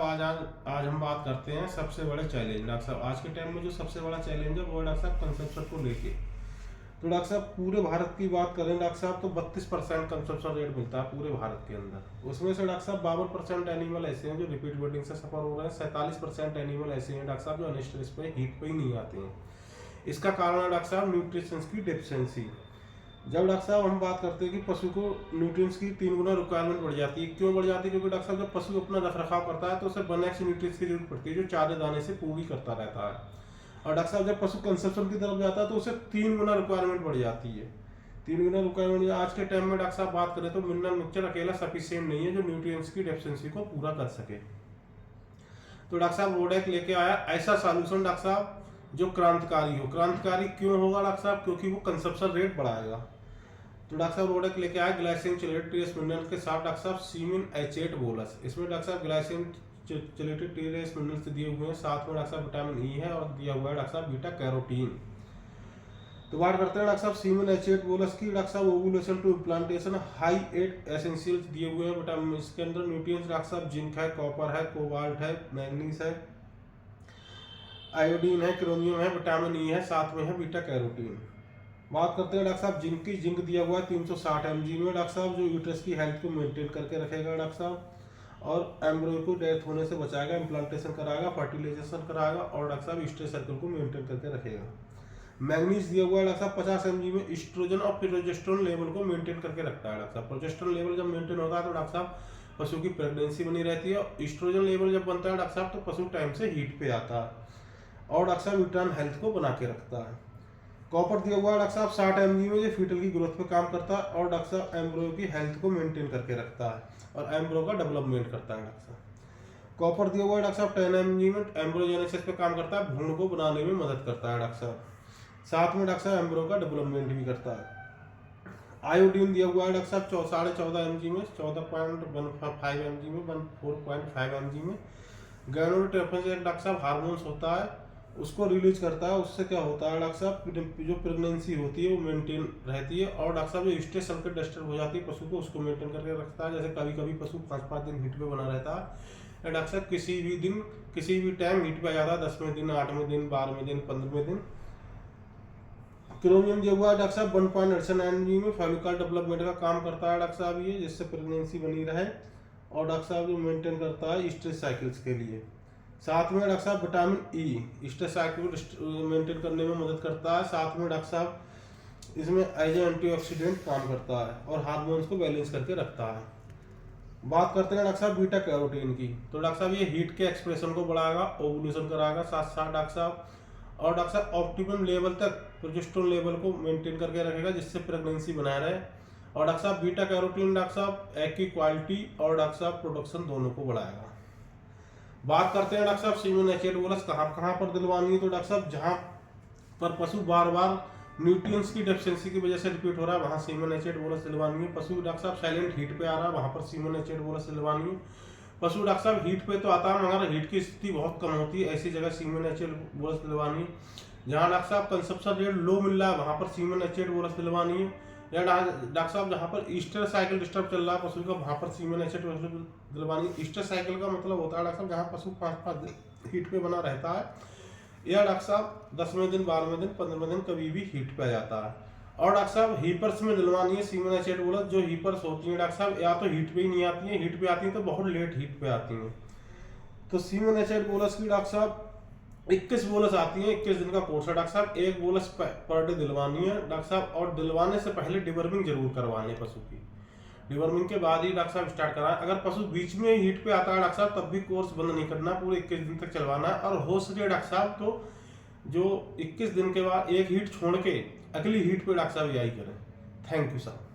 आज हम बात करते हैं सबसे बड़े चैलेंज। डॉक्टर साहब आज के टाइम में जो सबसे बड़ा चैलेंज है वो है डॉक्टर साहब कंजप्शन को लेके। तो डॉक्टर साहब पूरे भारत की बात करें डॉक्टर साहब तो 32% कंजप्शन रेट मिलता है पूरे भारत के अंदर। उसमें से डॉक्टर साहब 52% एनिमल ऐसे हैं जो रिपीट ब्रीडिंग से सफर हो रहे हैं। 47% एनिमल ऐसे हैं डॉक्टर साहब जो अनस्ट्रेस पे हीट पे ही नहीं आते हैं। इसका कारण है डॉक्टर साहब न्यूट्रिशंस की डेफिशिएंसी। जब डॉक्टर साहब हम बात करते हैं कि पशु को न्यूट्रिएंट्स की 3 गुना रिक्वायरमेंट बढ़ जाती है। क्यों बढ़ जाती है? क्योंकि डॉक्टर साहब जब पशु अपना रखरखाव करता है तो उसे 1x न्यूट्रिएंट्स की जरूरत पड़ती है जो चारे दाने से पूरी करता रहता है। और डॉक्टर साहब जब पशु कंजप्शन की तरफ जाता है तो उसे 3 गुना रिक्वायरमेंट बढ़ जाती है। 3 गुना रिक्वायरमेंट आज के टाइम में डॉक्टर साहब बात करें तो मिनरल मिक्सचर अकेला सफिशिएंट नहीं है जो न्यूट्रिएंट्स की डेफिशिएंसी को पूरा कर सके। तो डॉक्टर साहब रोडेक लेके आया ऐसा सॉल्यूशन डॉक्टर साहब जो क्रांतिकारी हो। क्रांतिकारी क्यों होगा डॉक्टर साहब? क्योंकि वो कंजप्शन रेट बढ़ाएगा। तो डॉक्टर साहब रोडेक लेके आए ग्लाइसिन चैलेटेड ट्रेस मिनरल के साथ डॉक्टर साहब सीमिन H8 बोलस। इसमें डॉक्टर साहब ग्लाइसिन चैलेटेड ट्रेस मिनरल से दिए हुए हैं, साथ में डॉक्टर साहब विटामिन ई है और दिया हुआ है डॉक्टर साहब बीटा कैरोटीन। तो बात करते हैं डॉक्टर साहब सीमिन H8 बोलस की। डॉक्टर साहब ovulation to implantation high 8 essentials दिए हुए हैं विटामिन। इसके अंदर न्यूट्रिएंट्स डॉक्टर साहब जिंक है, कॉपर है, कोबाल्ट है, मैग्नीज है, आयोडीन है, क्रोमियम है, विटामिन ई है, साथ में है बीटा कैरोटीन। बात करते हैं डॉक्टर साहब जिंक की। जिंक दिया हुआ है 360 mg में डॉक्टर साहब जो यूट्रस की हेल्थ को मेंटेन करके रखेगा डॉक्टर साहब, और एम्ब्रियो को डेथ होने से बचाएगा, इम्प्लांटेशन कराएगा, फर्टिलाइजेशन कराएगा और डॉक्टर साहब स्ट्रेस सर्कल को मेंटेन करके रखेगा। मैग्नीज दिया हुआ है डॉक्टर साहब 50 mg में, ईस्ट्रोजन और प्रोजेस्टेरोन लेवल को मेंटेन करके रखता है डॉक्टर साहब। प्रोजेस्टेरोन लेवल जब मेंटेन होता है तो डॉक्टर साहब पशु की प्रेगनेंसी बनी रहती है। ईस्ट्रोजन लेवल जब बनता है डॉक्टर साहब तो पशु टाइम से हीट पे आता है और डॉक्टर साहब यूट्राइन हेल्थ को बना के रखता है। कॉपर दिया हुआ है डॉक्टर साहब 60 mg में, जो फीटल की ग्रोथ पे काम करता है और डॉक्टर साहब एम्ब्रियो की हेल्थ को मेंटेन करके रखता है और एम्ब्रियो का डेवलपमेंट करता है डॉक्टर साहब। कॉपर दिया हुआ है डॉक्टर साहब 10 mg में, एम्ब्रियोजेनेसिस पे काम करता है, भ्रूण को बनाने में मदद करता है डॉक्टर साहब, साथ में डॉक्टर साहब एम्ब्रियो का डेवलपमेंट भी करता है। आयोडीन दिया हुआ है डॉक्टर साहब 14.5 mg में, 14.15 mg में, 14.5 mg में। गैनोट्रोपिन एक डॉक्टर साहब हार्मोन्स होता है उसको रिलीज करता है। उससे क्या होता है डॉक्टर साहब जो प्रेगनेंसी होती है वो मेंटेन रहती है और डॉक्टर साहब जो स्ट्रेस सर्कल डिस्टर्ब हो जाती है पशु को उसको मेंटेन करके रखता है। जैसे कभी कभी पशु 5-5 दिन हीट पे बना रहता है, डॉक्टर साहब किसी भी दिन किसी भी टाइम हीट पे आ जाता है, 10वें दिन, 8वें दिन, 12वें दिन, 15वें दिन। क्रोमियम जो हुआ है डॉक्टर साहब 1.8 mg में, फॉलिकल डेवलपमेंट का काम करता है डॉक्टर साहब ये, जिससे प्रेगनेंसी बनी रहे और डॉक्टर साहब जो मेंटेन करता है स्ट्रेस साइकिल्स के लिए। साथ में डॉक्टर साहब विटामिन ई स्ट्रेस साइकिल को मेंटेन करने में मदद करता है। साथ में डॉक्टर साहब इसमें एज ए एंटीऑक्सीडेंट काम करता है और हार्मोन्स को बैलेंस करके रखता है। बात करते हैं डॉक्टर साहब बीटा कैरोटीन की। तो डॉक्टर साहब ये हीट के एक्सप्रेशन को बढ़ाएगा, ओवुलेशन कराएगा, साथ साथ डॉक्टर साहब और डॉक्टर साहब ऑप्टिमम लेवल तक प्रोजेस्टेरोन लेवल को मेंटेन करके रखेगा जिससे प्रेगनेंसी बनाए रहे। और डॉक्टर साहब बीटा कैरोटीन डॉक्टर साहब एग की क्वालिटी और डॉक्टर साहब प्रोडक्शन दोनों को बढ़ाएगा। बात करते हैं डॉक्टर साहब सीमिन H8 बोलस कहाँ पर दिलवानी है। तो डॉक्टर साहब जहाँ पर पशु बार बार न्यूट्रिएंट्स की डेफिशिएंसी की वजह से रिपीट हो रहा है वहाँ सीमिन H8 बोलस दिलवानी है। पशु डॉक्टर साहब साइलेंट हीट पे आ रहा है वहाँ पर सीमिन H8 बोलस दिलवानी है। पशु डॉक्टर साहब हीट पे तो आता है मगर हीट की स्थिति बहुत कम होती है, ऐसी जगह सीमिन H8 बोलस दिलवानी है। जहाँ डॉक्टर साहब कंजप्शन रेट लो मिल रहा है वहाँ पर सीमिन H8 बोलस दिलवानी है। या डॉक्टर साहब जहाँ पर ईस्टर साइकिल डिस्टर्ब चल रहा है पशु का वहाँ पर सीमिन H8 दिलवानी। ईस्टर साइकिल का मतलब होता है डॉक्टर साहब जहाँ पशु 5-5 दिन हीट पे बना रहता है या डॉक्टर साहब 10वें दिन, 12वें दिन, 15वें दिन कभी भी हीट पे आ जाता है। और डॉक्टर साहब हीपर्स में दिलवानी है सीमिन H8 बोलस। जो हीपर्स होती हैं डॉक्टर साहब या तो हीट पे ही नहीं आती हैं, हीट पे आती हैं तो बहुत लेट हीट पे आती हैं। तो सीमिन H8 बोलस की डॉक्टर साहब 21 बोलस आती है, 21 दिन का कोर्स है डॉक्टर साहब। एक बोलस पर डे दिलवानी है डॉक्टर साहब और दिलवाने से पहले डिवर्मिंग जरूर करवानी है पशु की। डिवर्मिंग के बाद ही डॉक्टर साहब स्टार्ट कराएं। अगर पशु बीच में हीट पे आता है डॉक्टर साहब तब भी कोर्स बंद नहीं करना, पूरे 21 दिन तक चलवाना है। और हो सके डॉक्टर साहब तो जो 21 दिन के बाद एक हीट छोड़ के अगली हीट पे डॉक्टर साहब यही करें। थैंक यू साहब।